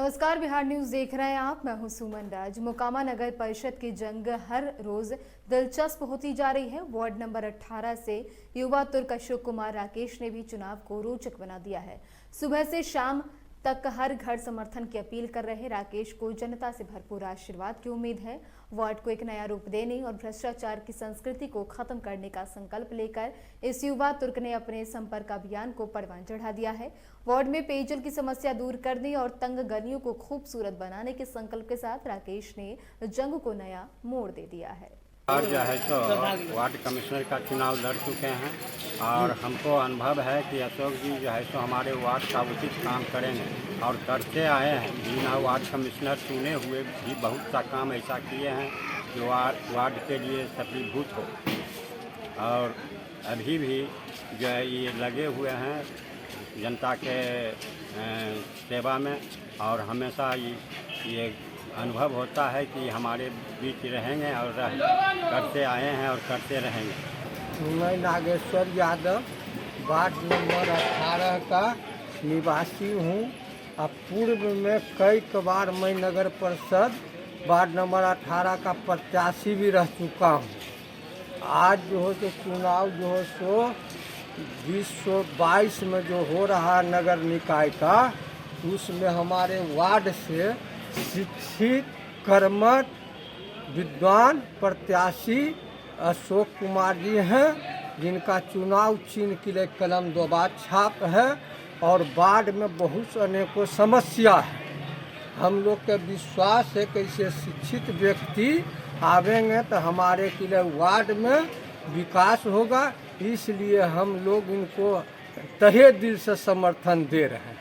नमस्कार, बिहार न्यूज देख रहे हैं आप। मैं हूं सुमन राज। मोकामा नगर परिषद की जंग हर रोज दिलचस्प होती जा रही है। वार्ड नंबर 18 से युवा तुर्क अशोक कुमार राकेश ने भी चुनाव को रोचक बना दिया है। सुबह से शाम तक हर घर समर्थन की अपील कर रहे राकेश को जनता से भरपूर आशीर्वाद की उम्मीद है। वार्ड को एक नया रूप देने और भ्रष्टाचार की संस्कृति को खत्म करने का संकल्प लेकर इस युवा तुर्क ने अपने संपर्क अभियान को परवान चढ़ा दिया है। वार्ड में पेयजल की समस्या दूर करने और तंग गलियों को खूबसूरत बनाने के संकल्प के साथ राकेश ने जंग को नया मोड़ दे दिया है। और जो है सो वार्ड कमिश्नर का चुनाव लड़ चुके हैं और हमको अनुभव है कि अशोक जी जो है सो हमारे वार्ड का उचित काम करेंगे और करते आए हैं। बिना वार्ड कमिश्नर चुने हुए भी बहुत सा काम ऐसा किए हैं जो वार्ड के लिए सफलीभूत हो, और अभी भी जो है ये लगे हुए हैं जनता के सेवा में, और हमेशा ये अनुभव होता है कि हमारे बीच रहेंगे और करते आए हैं और करते रहेंगे। मैं नागेश्वर यादव वार्ड नंबर 18 का निवासी हूँ। अब पूर्व में कई बार मैं नगर परिषद वार्ड नंबर 18 का प्रत्याशी भी रह चुका हूँ। आज जो है तो चुनाव जो है सो 2022 में जो हो रहा नगर निकाय का, उसमें हमारे वार्ड से शिक्षित कर्मठ विद्वान प्रत्याशी अशोक कुमार जी हैं, जिनका चुनाव चिन्ह के लिए कलम 2 बार छाप है। और वार्ड में बहुत अनेकों समस्या है। हम लोग का विश्वास है कि ऐसे शिक्षित व्यक्ति आवेंगे तो हमारे के लिए वार्ड में विकास होगा। इसलिए हम लोग इनको तहे दिल से समर्थन दे रहे हैं।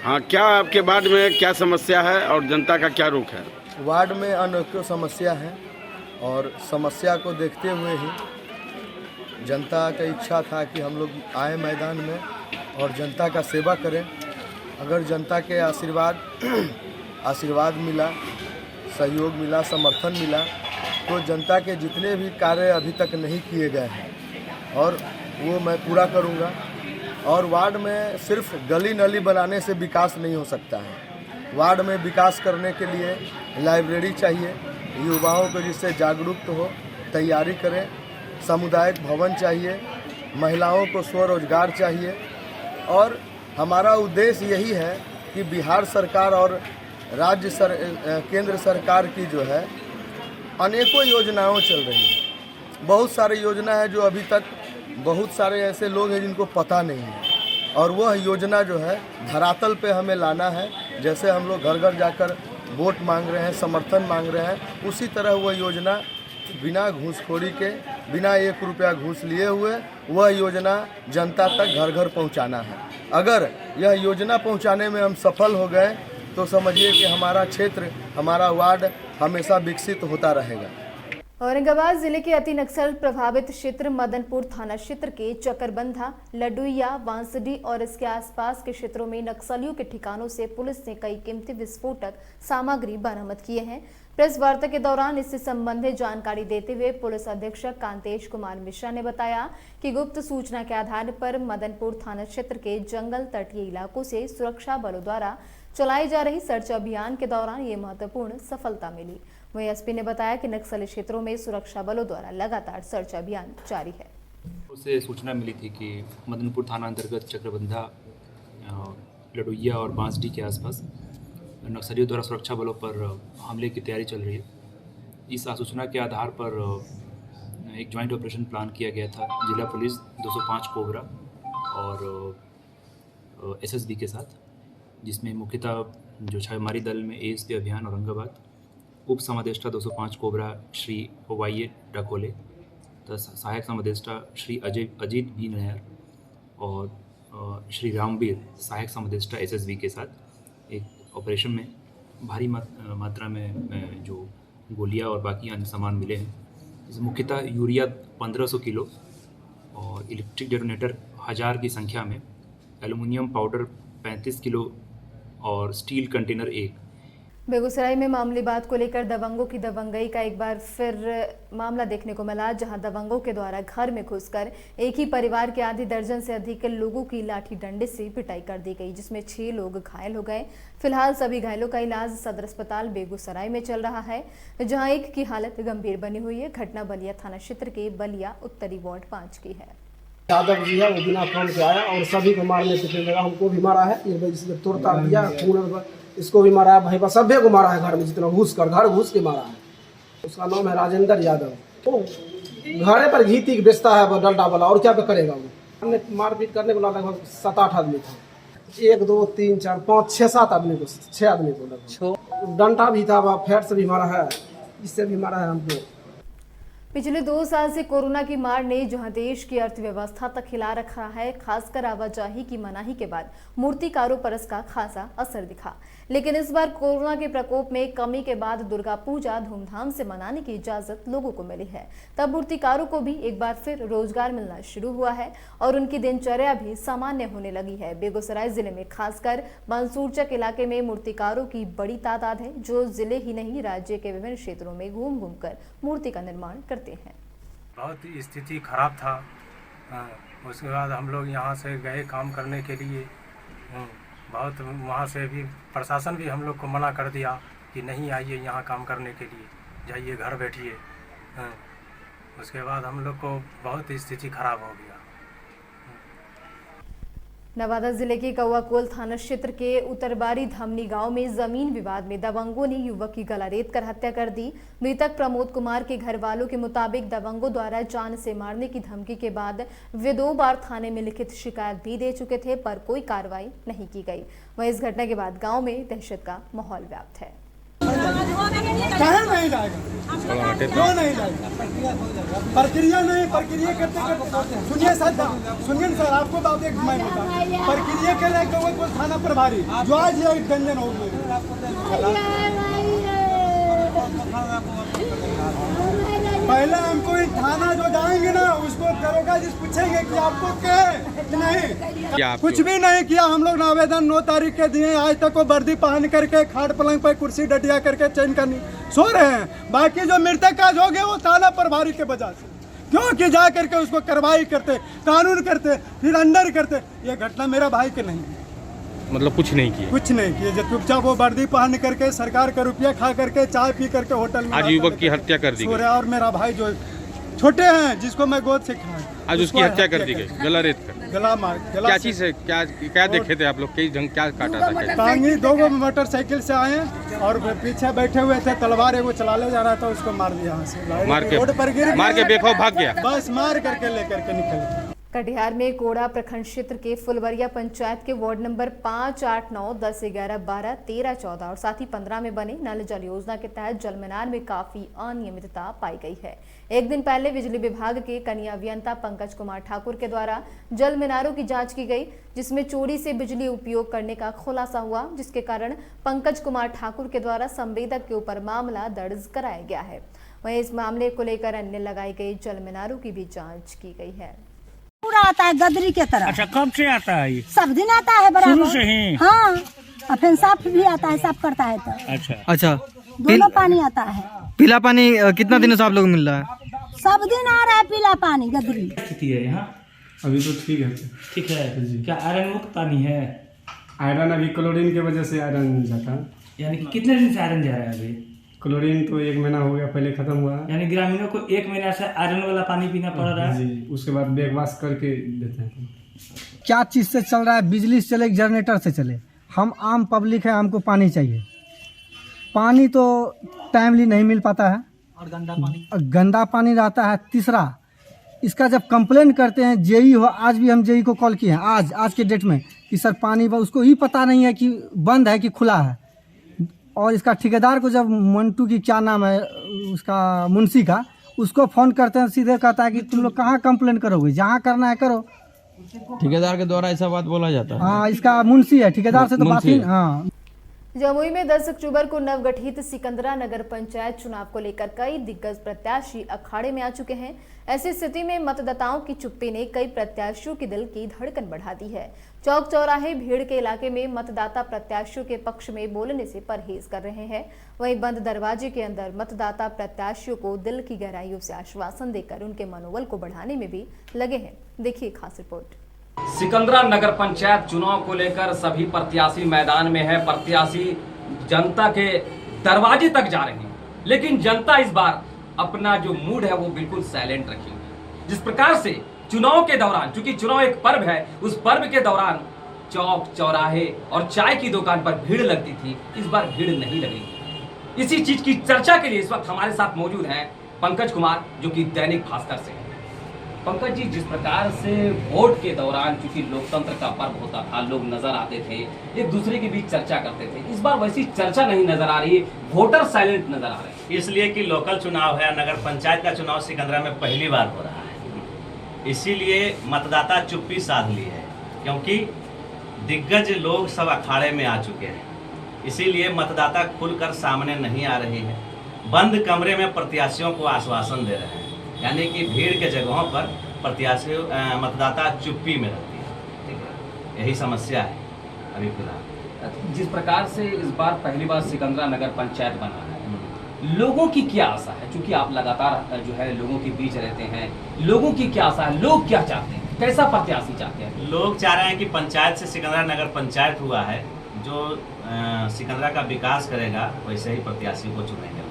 हाँ, क्या आपके वार्ड में क्या समस्या है और जनता का क्या रुख है? वार्ड में अनेकों समस्या है और समस्या को देखते हुए ही जनता का इच्छा था कि हम लोग आए मैदान में और जनता का सेवा करें। अगर जनता के आशीर्वाद मिला, सहयोग मिला, समर्थन मिला, तो जनता के जितने भी कार्य अभी तक नहीं किए गए हैं और वो मैं पूरा करूँगा। और वार्ड में सिर्फ गली नली बनाने से विकास नहीं हो सकता है। वार्ड में विकास करने के लिए लाइब्रेरी चाहिए, युवाओं को जिससे जागरूक हो, तैयारी करें। सामुदायिक भवन चाहिए, महिलाओं को स्वरोजगार चाहिए। और हमारा उद्देश्य यही है कि बिहार सरकार और केंद्र सरकार की जो है अनेकों योजनाएं चल रही हैं। बहुत सारी योजना है जो अभी तक बहुत सारे ऐसे लोग हैं जिनको पता नहीं है, और वह योजना जो है धरातल पे हमें लाना है। जैसे हम लोग घर घर जाकर वोट मांग रहे हैं, समर्थन मांग रहे हैं, उसी तरह वह योजना बिना घूसखोरी के, बिना 1 रुपया घूस लिए हुए वह योजना जनता तक घर घर पहुंचाना है। अगर यह योजना पहुंचाने में हम सफल हो गए तो समझिए कि हमारा क्षेत्र, हमारा वार्ड हमेशा विकसित होता रहेगा। औरंगाबाद जिले के अति नक्सल प्रभावित क्षेत्र मदनपुर थाना क्षेत्र के चकरबंधा, लडुइया, बांसडी और इसके आसपास के क्षेत्रों में नक्सलियों के ठिकानों से पुलिस ने कई कीमती विस्फोटक सामग्री बरामद किए हैं। प्रेस वार्ता के दौरान इससे संबंधित जानकारी देते हुए पुलिस अधीक्षक कांतेश कुमार मिश्रा ने बताया कि गुप्त सूचना के आधार पर मदनपुर थाना क्षेत्र के जंगल तटीय इलाकों से सुरक्षा बलों द्वारा चलाई जा रही सर्च अभियान के दौरान ये महत्वपूर्ण सफलता मिली। वहीं एसपी ने बताया कि नक्सली क्षेत्रों में सुरक्षा बलों द्वारा लगातार सर्च अभियान जारी है। उसे सूचना मिली थी कि मदनपुर थाना अंतर्गत चक्रबंधा, लडुइया और बांसडी के आसपास नक्सलियों द्वारा सुरक्षा बलों पर हमले की तैयारी चल रही है। इस सूचना के आधार पर एक ज्वाइंट ऑपरेशन प्लान किया गया था जिला पुलिस 205 कोबरा और एसएसबी के साथ, जिसमें मुख्यतः जो छापेमारी दल में एएसपी अभियान औरंगाबाद, उप समादेष्टा 205 कोबरा श्री वाई डकोले तथा सहायक समादेष्टा श्री अजीत बी नायर और श्री रामवीर सहायक समादेष्टा एसएसबी के साथ एक ऑपरेशन में भारी मात्रा में जो गोलियां और बाकी अन्य सामान मिले हैं। इसमें मुख्यतः यूरिया 1500 किलो और इलेक्ट्रिक डेटोनेटर 1000 की संख्या में, एल्युमिनियम पाउडर 35 किलो और स्टील कंटेनर 1। बेगूसराय में मामूली बात को लेकर दबंगों की दबंगई का एक बार फिर मामला देखने को मिला, जहां दबंगों के द्वारा घर में घुसकर एक ही परिवार के आधी दर्जन से अधिक लोगों की लाठी डंडे से पिटाई कर दी गई, जिसमें 6 लोग घायल हो गए। फिलहाल सभी घायलों का इलाज सदर अस्पताल बेगूसराय में चल रहा है, जहां एक की हालत गंभीर बनी हुई है। घटना बलिया थाना क्षेत्र के बलिया उत्तरी वार्ड 5 की है। यादव जी है, वो बिना काम से आया और सभी को मारने पीटने लगा। हमको भी मारा है, ये वजह से तोड़ ताड़ दिया, खून इसको भी मारा है, भाई बस सभी को मारा है। घर में जितना घर घुस के मारा है। उसका नाम है राजेंद्र यादव। तो घरे पर घी तीक बेचता है वो डंडा वाला, और क्या करेगा वो। हमने मारपीट करने को लगभग 7-8 आदमी था। 1 2 3 4 5 6 7 आदमी को 6 आदमी को लगभग डंडा भी था, फेट से भी मारा है, इससे भी मारा है हमको। पिछले 2 साल से कोरोना की मार ने जहां देश की अर्थव्यवस्था तक हिला रखा है, खासकर आवाजाही की मनाही के बाद मूर्तिकारों पर इसका खासा असर दिखा। लेकिन इस बार कोरोना के प्रकोप में कमी के बाद दुर्गा पूजा धूमधाम से मनाने की इजाजत लोगों को मिली है। तब मूर्तिकारों को भी एक बार फिर रोजगार मिलना शुरू हुआ है और उनकी दिनचर्या भी सामान्य होने लगी है। बेगूसराय जिले में खासकर मंसूरचक इलाके में मूर्तिकारों की बड़ी तादाद है, जो जिले ही नहीं राज्य के विभिन्न क्षेत्रों में घूम घूम कर मूर्ति का निर्माण करते हैं। बहुत स्थिति खराब था। उसके बाद हम लोग यहाँ से गए काम करने के लिए। बहुत वहाँ से भी प्रशासन भी हम लोग को मना कर दिया कि नहीं आइए यहाँ काम करने के लिए, जाइए घर बैठिए। उसके बाद हम लोग को बहुत स्थिति खराब हो गया। नवादा जिले के कौआकोल थाना क्षेत्र के उत्तरबारी धमनी गांव में जमीन विवाद में दबंगों ने युवक की गला रेत कर हत्या कर दी। मृतक प्रमोद कुमार के घर वालों के मुताबिक दबंगों द्वारा जान से मारने की धमकी के बाद वे 2 बार थाने में लिखित शिकायत भी दे चुके थे, पर कोई कार्रवाई नहीं की गई। वहीं इस घटना के बाद गाँव में दहशत का माहौल व्याप्त है। नहीं जाएगा, क्यों नहीं जाएगा? प्रक्रिया करते सुनिए सर, आपको बात एक मैं बता, प्रक्रिया के लिए कोई थाना प्रभारी जो आज ये गंजन हो गए। पहले हमको थाना जो जाएंगे ना, उसको दरोगा जी पूछेंगे कि आपको क्या है कि नहीं। कुछ भी नहीं किया हम लोग ने। आवेदन 9 तारीख के दिए, आज तक वो वर्दी पहन करके खाट पलंग पर कुर्सी डटिया करके चैन करनी सो रहे हैं। बाकी जो मृतक काज हो गए वो थाना प्रभारी के वजह से, क्योंकि जा करके उसको कार्रवाई करते, कानून करते, फिर अंडर करते। ये घटना मेरा भाई के नहीं है। मतलब कुछ नहीं किए जब चुपचाप वो वर्दी पहन करके सरकार का रुपया खा करके चाय पी करके होटल में आज युवक की हत्या कर दी गई। और मेरा भाई जो छोटे हैं जिसको मैं गोद से खाया, आज उसकी हत्या कर दी गई, गला रेत कर। गला मार क्या चीज है, क्या देखे थे आप लोग, कई जंग क्या काटा था? टांगी 2 मोटरसाइकिल से आए और पीछे बैठे हुए थे, तलवार एगो चला ले जा रहा था, उसको मार दिया यहाँ से, मार के बेखौफ भाग गया। बस मार करके लेकर के निकल। कटिहार में कोड़ा प्रखंड क्षेत्र के फुलवरिया पंचायत के वार्ड नंबर 5, 8, 9, 10, 11, 12, 13, 14 और साथ ही 15 में बने नल जल योजना के तहत जल मीनार में काफी अनियमितता पाई गई है। एक दिन पहले बिजली विभाग के कनीय अभियंता पंकज कुमार ठाकुर के द्वारा जल मीनारों की जांच की गई, जिसमें चोरी से बिजली उपयोग करने का खुलासा हुआ, जिसके कारण पंकज कुमार ठाकुर के द्वारा संवेदक के ऊपर मामला दर्ज कराया गया है। वहीं इस मामले को लेकर अन्य लगाई गई जल मीनारों की भी जाँच की गई है। पूरा आता है गदरी के तरह। अच्छा, कब से आता है? सब दिन आता है बराबर। शुरू से ही? हाँ, और फिर साफ भी आता है, साफ करता है तो। अच्छा, दोनों पानी आता है। पीला पानी कितना दिनों से आप लोग मिल रहा है? सब दिन आ रहा है पीला पानी गदरी। स्थिति है यहाँ अभी तो ठीक है। क्या आयरन मुक्त पानी है? आयरन अभी क्लोरीन की वजह से आयरन जाता है। यानी कितने दिन से आयरन जा रहा है अभी? क्लोरीन तो 1 महीना हो गया, पहले खत्म हुआ। यानी ग्रामीणों को 1 महीना से आयरन वाला पानी पीना पड़ रहा है जी। उसके बाद बैकवाश करके देते हैं। क्या चीज़ से चल रहा है? बिजली से चले, जनरेटर से चले। हम आम पब्लिक है, हमको पानी चाहिए। पानी तो टाइमली नहीं मिल पाता है और गंदा पानी रहता है। तीसरा, इसका जब कंप्लेन करते हैं जेई हो, आज भी हम जेई को कॉल किए हैं आज के डेट में कि सर पानी, उसको ही पता नहीं है कि बंद है कि खुला है। और इसका ठेकेदार को जब मंटू की क्या नाम है उसका मुंशी का, उसको फ़ोन करते हैं, सीधे कहता है कि तुम लोग कहाँ कंप्लेन करोगे, जहाँ करना है करो। ठेकेदार के द्वारा ऐसा बात बोला जाता है? हाँ, इसका मुंशी है, ठेकेदार से तो बात ही। हाँ। जमुई में 10 अक्टूबर को नवगठित सिकंदरा नगर पंचायत चुनाव को लेकर कई दिग्गज प्रत्याशी अखाड़े में आ चुके हैं। ऐसी स्थिति में मतदाताओं की चुप्पी ने कई प्रत्याशियों के दिल की धड़कन बढ़ा दी है। चौक चौराहे भीड़ के इलाके में मतदाता प्रत्याशियों के पक्ष में बोलने से परहेज कर रहे हैं। वहीं बंद दरवाजे के अंदर मतदाता प्रत्याशियों को दिल की गहराइयों से आश्वासन देकर उनके मनोबल को बढ़ाने में भी लगे हैं। देखिए खास रिपोर्ट। सिकंदरा नगर पंचायत चुनाव को लेकर सभी प्रत्याशी मैदान में है। प्रत्याशी जनता के दरवाजे तक जा रहे हैं, लेकिन जनता इस बार अपना जो मूड है वो बिल्कुल साइलेंट रखी हुई है। जिस प्रकार से चुनाव के दौरान, चूंकि चुनाव एक पर्व है, उस पर्व के दौरान चौक चौराहे और चाय की दुकान पर भीड़ लगती थी, इस बार भीड़ नहीं लगी। इसी चीज की चर्चा के लिए इस वक्त हमारे साथ मौजूद हैं पंकज कुमार, जो कि दैनिक भास्कर से हैं। पंकज जी, जिस प्रकार से वोट के दौरान, चूंकि लोकतंत्र का पर्व होता था, लोग नजर आते थे, एक दूसरे के बीच चर्चा करते थे, इस बार वैसी चर्चा नहीं नजर आ रही, वोटर साइलेंट नजर आ रहे हैं। इसलिए कि लोकल चुनाव है, नगर पंचायत का चुनाव सिकंदरा में पहली बार हो रहा है, इसीलिए मतदाता चुप्पी साध ली है, क्योंकि दिग्गज लोग सब अखाड़े में आ चुके हैं। इसीलिए मतदाता खुलकर सामने नहीं आ रही है। बंद कमरे में प्रत्याशियों को आश्वासन दे रहे हैं, यानी कि भीड़ के जगहों पर प्रत्याशी मतदाता चुप्पी में रहती है। ठीक है, यही समस्या है अभी फिलहाल। जिस प्रकार से इस बार पहली बार सिकंदरा नगर पंचायत बना है, लोगों की क्या आशा है? क्योंकि आप लगातार जो है लोगों के बीच रहते हैं, लोगों की क्या आशा है? लोग क्या चाहते हैं? कैसा प्रत्याशी चाहते हैं? लोग चाह रहे हैं कि पंचायत से सिकंदरा नगर पंचायत हुआ है, जो सिकंदरा का विकास करेगा वैसे ही प्रत्याशी को चुनेंगे लोग।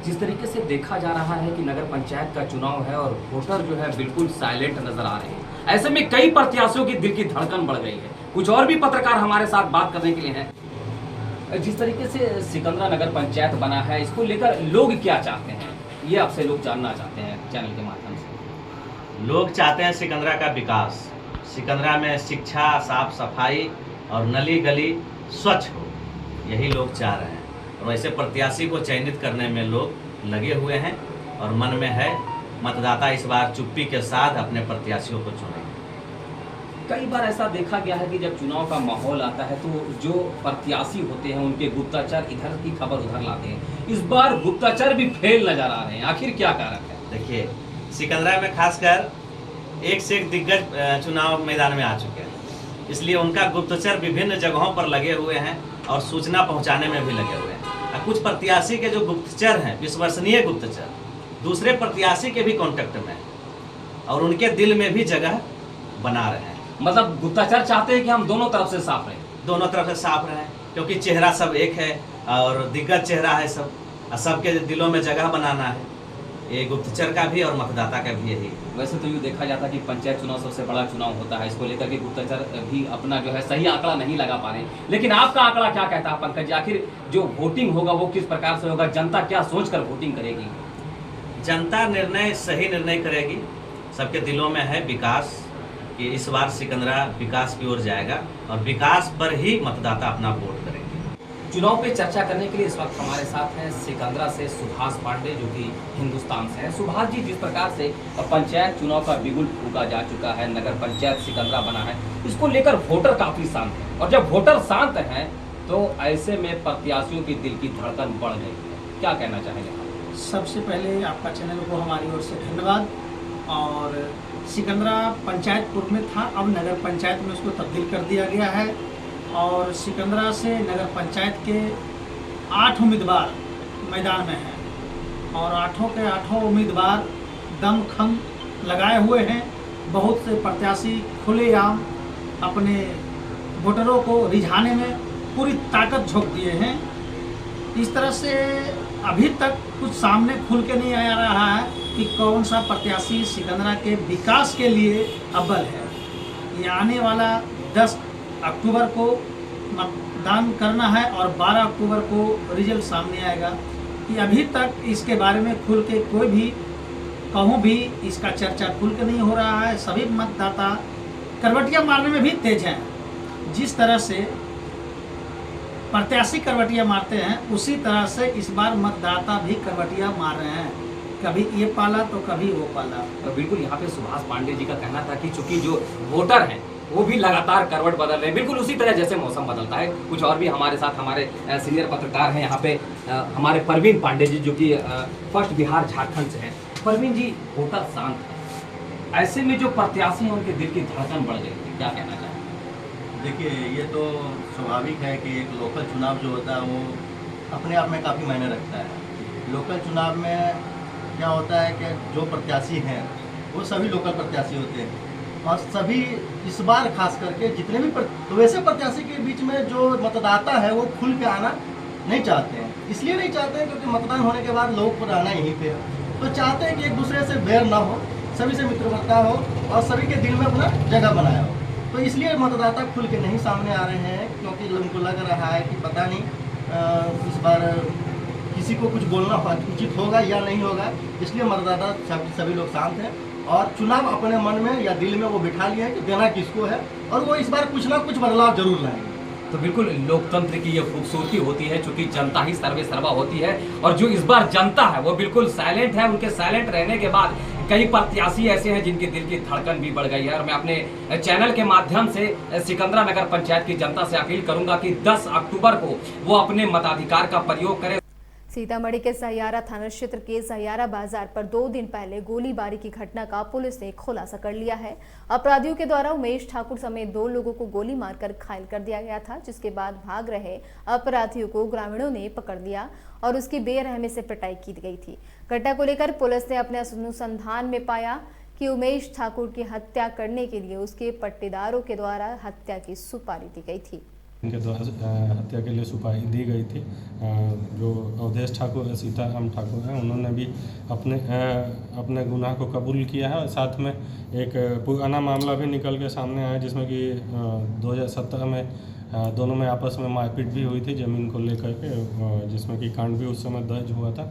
जिस तरीके से देखा जा रहा है कि नगर पंचायत का चुनाव है और वोटर जो है बिल्कुल साइलेंट नजर आ रहे हैं, ऐसे में कई प्रत्याशियों की दिल की धड़कन बढ़ गई है। कुछ और भी पत्रकार हमारे साथ बात करने के लिए हैं। जिस तरीके से सिकंदरा नगर पंचायत बना है, इसको लेकर लोग क्या चाहते हैं, ये आपसे लोग जानना चाहते हैं चैनल के माध्यम से। लोग चाहते हैं सिकंदरा का विकास, सिकंदरा में शिक्षा, साफ सफाई और नली गली स्वच्छ हो, यही लोग चाह रहे हैं। और वैसे प्रत्याशी को चयनित करने में लोग लगे हुए हैं और मन में है मतदाता इस बार चुप्पी के साथ अपने प्रत्याशियों को चुनेंगे। कई बार ऐसा देखा गया है कि जब चुनाव का माहौल आता है तो जो प्रत्याशी होते हैं उनके गुप्तचर इधर की खबर उधर लाते हैं। इस बार गुप्तचर भी फेल नजर आ रहे हैं, आखिर क्या कारण है? देखिए, सिकंदरा में खासकर एक से एक दिग्गज चुनाव मैदान में आ चुके हैं, इसलिए उनका गुप्तचर विभिन्न जगहों पर लगे हुए हैं और सूचना पहुंचाने में भी लगे हुए हैं। कुछ प्रत्याशी के जो गुप्तचर हैं, विश्वसनीय गुप्तचर, दूसरे प्रत्याशी के भी कांटेक्ट में और उनके दिल में भी जगह बना रहे हैं। मतलब गुप्तचर चाहते हैं कि हम दोनों तरफ से साफ रहें, दोनों तरफ से साफ रहें, क्योंकि चेहरा सब एक है और दिग्गज चेहरा है सब, सबके दिलों में जगह बनाना है। ये गुप्तचर का भी और मतदाता का भी यही। वैसे तो यूँ देखा जाता है कि पंचायत चुनाव सबसे बड़ा चुनाव होता है, इसको लेकर के गुप्तचर भी अपना जो है सही आंकड़ा नहीं लगा पा रहे, लेकिन आपका आंकड़ा क्या कहता है पंकज जी? आखिर जो वोटिंग होगा वो किस प्रकार से होगा? जनता क्या सोचकर वोटिंग करेगी? जनता निर्णय सही निर्णय करेगी। सबके दिलों में है विकास, कि इस बार सिकंदरा विकास की ओर जाएगा और विकास पर ही मतदाता अपना वोट करेंगे। चुनाव पे चर्चा करने के लिए इस वक्त हमारे साथ हैं सिकंदरा से सुभाष पांडे, जो कि हिंदुस्तान से हैं। सुभाष जी, जिस प्रकार से पंचायत चुनाव का बिगुल फूका जा चुका है, नगर पंचायत सिकंदरा बना है, इसको लेकर वोटर काफी शांत है, और जब वोटर शांत हैं तो ऐसे में प्रत्याशियों की दिल की धड़कन बढ़ गई है, क्या कहना चाहेंगे? सबसे पहले आपका चैनल को हमारी ओर से धन्यवाद। और सिकंदरा पंचायत पूर्व में था, अब नगर पंचायत में उसको तब्दील कर दिया गया है और सिकंदरा से नगर पंचायत के 8 उम्मीदवार मैदान में हैं और 8 के 8 उम्मीदवार दमखम लगाए हुए हैं। बहुत से प्रत्याशी खुलेआम अपने वोटरों को रिझाने में पूरी ताकत झोंक दिए हैं। इस तरह से अभी तक कुछ सामने खुल के नहीं आ रहा है कि कौन सा प्रत्याशी सिकंदरा के विकास के लिए अव्वल है। ये आने वाला 10 अक्टूबर को मतदान करना है और 12 अक्टूबर को रिजल्ट सामने आएगा। कि अभी तक इसके बारे में खुल के कोई भी कहूँ भी इसका चर्चा खुल के नहीं हो रहा है। सभी मतदाता करवटियाँ मारने में भी तेज हैं। जिस तरह से प्रत्याशी करवटियाँ मारते हैं, उसी तरह से इस बार मतदाता भी करवटियाँ मार रहे हैं, कभी ये पाला तो कभी वो पाला। बिल्कुल, यहाँ पे सुभाष पांडे जी का कहना था कि चूंकि जो वोटर हैं वो भी लगातार करवट बदल रहे हैं, बिल्कुल उसी तरह जैसे मौसम बदलता है। कुछ और भी हमारे साथ हमारे सीनियर पत्रकार हैं यहाँ पे, हमारे परवीन पांडे जी, जो कि फर्स्ट बिहार झारखंड से हैं। परवीन जी, होटल शांत है, ऐसे में जो प्रत्याशी हैं उनके दिल की धड़कन बढ़ गई है, क्या कहना चाहें? देखिए, ये तो स्वाभाविक है कि एक लोकल चुनाव जो होता है वो अपने आप में काफ़ी मायने रखता है। लोकल चुनाव में क्या होता है कि जो प्रत्याशी हैं वो सभी लोकल प्रत्याशी होते हैं और सभी इस बार खास करके जितने भी तो वैसे प्रत्याशी के बीच में जो मतदाता है वो खुल के आना नहीं चाहते हैं। इसलिए नहीं चाहते हैं क्योंकि मतदान होने के बाद लोग को रहना यहीं पे है, तो चाहते हैं कि एक दूसरे से बैर ना हो, सभी से मित्रवता हो और सभी के दिल में अपना जगह बनाया हो। तो इसलिए मतदाता खुल के नहीं सामने आ रहे हैं, क्योंकि उनको लग रहा है कि पता नहीं इस बार किसी को कुछ बोलना उचित होगा या नहीं होगा। इसलिए मतदाता सभी लोग शांत हैं और चुनाव अपने मन में या दिल में वो बिठा लिए हैं कि देना किसको है और वो इस बार कुछ ना कुछ बदलाव जरूर लाएंगे। तो बिल्कुल लोकतंत्र की ये खूबसूरती होती है, चूंकि जनता ही सर्वे सर्वा होती है और जो इस बार जनता है वो बिल्कुल साइलेंट है। उनके साइलेंट रहने के बाद कई प्रत्याशी ऐसे हैं जिनके दिल की धड़कन भी बढ़ गई है। और मैं अपने चैनल के माध्यम से सिकंदरा नगर पंचायत की जनता से अपील करूंगा कि 10 अक्टूबर को वो अपने मताधिकार का प्रयोग करें। सीतामढ़ी के सहियारा थाना क्षेत्र के सहियारा बाजार पर 2 दिन पहले गोलीबारी की घटना का पुलिस ने खुलासा कर लिया है। अपराधियों के द्वारा उमेश ठाकुर समेत 2 लोगों को गोली मारकर घायल कर दिया गया था, जिसके बाद भाग रहे अपराधियों को ग्रामीणों ने पकड़ लिया और उसकी बेरहमी से पिटाई की गई थी। घटना को लेकर पुलिस ने अपने अनुसंधान में पाया कि उमेश ठाकुर की हत्या करने के लिए उसके पट्टेदारों के द्वारा हत्या की सुपारी दी गई थी। इनके द्वारा हत्या के लिए सुपारी दी गई थी। जो अवधेश ठाकुर सीताराम ठाकुर हैं, उन्होंने भी अपने गुनाह को कबूल किया है और साथ में एक पुराना मामला भी निकल के सामने आया जिसमें कि 2017 में दोनों में आपस में मारपीट भी हुई थी ज़मीन को लेकर के, जिसमें कि कांड भी उस समय दर्ज हुआ था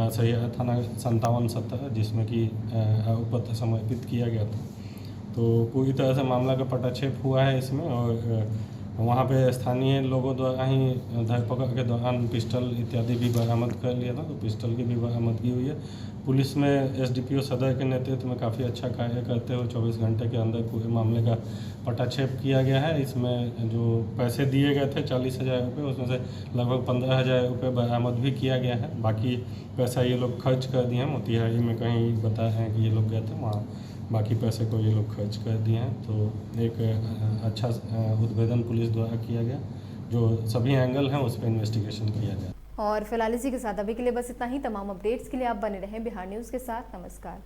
सहियारा थाना 57-70, जिसमें कि उपपत्र समर्पित किया गया था। तो पूरी तरह से मामला का पटाक्षेप हुआ है इसमें और वहाँ पे स्थानीय लोगों द्वारा ही धरपकड़ के दौरान पिस्टल इत्यादि भी बरामद कर लिया था, तो पिस्टल की भी बरामदगी हुई है। पुलिस में एसडीपीओ सदर के नेतृत्व में काफ़ी अच्छा कार्य करते हुए 24 घंटे के अंदर पूरे मामले का पटाक्षेप किया गया है। इसमें जो पैसे दिए गए थे 40,000 रुपये, उसमें से लगभग 15,000 रुपये बरामद भी किया गया है। बाकी पैसा ये लोग खर्च कर दिए हैं, मोतिहारी में कहीं बताया है कि ये लोग गए थे, वहाँ बाकी पैसे को ये लोग खर्च कर दिए हैं। तो एक अच्छा उद्भेदन पुलिस द्वारा किया गया, जो सभी एंगल हैं उस पर इन्वेस्टिगेशन किया गया। और फिलहाल इसी के साथ अभी के लिए बस इतना ही। तमाम अपडेट्स के लिए आप बने रहें बिहार न्यूज़ के साथ। नमस्कार।